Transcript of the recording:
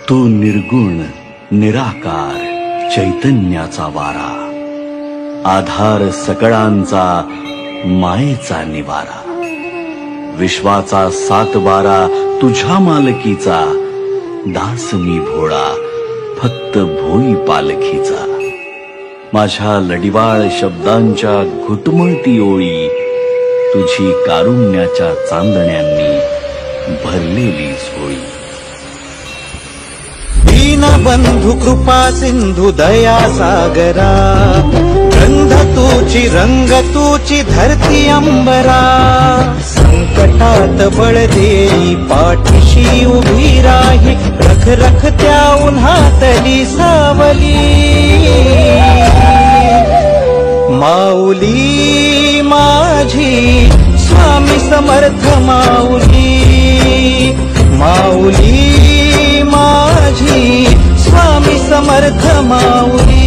तू निर्गुण निराकार चैतन्याचा वारा, आधार सकळांचा मायेचा निवारा, विश्वाचा सातबारा तुझ्या मालकीचा, दास मी भोळा फक्त भोई पालखीचा. माझ्या लडिवाळ शब्दांच्या घुटमळती ओळी तुझी कारुण्याच्या चांदण्यांनी भरलेली झोळी. दीनबंधु कृपा सिंधु दया सागरा, गंध तूची रंग तूची धरती अंबरा. संकटात बळ देई पाठीशी उभी राही, रख रख त्या उन्हातली सावली. माऊली माझी स्वामी समर्थ माऊली, माऊली माझी स्वामी समर्थ माऊली.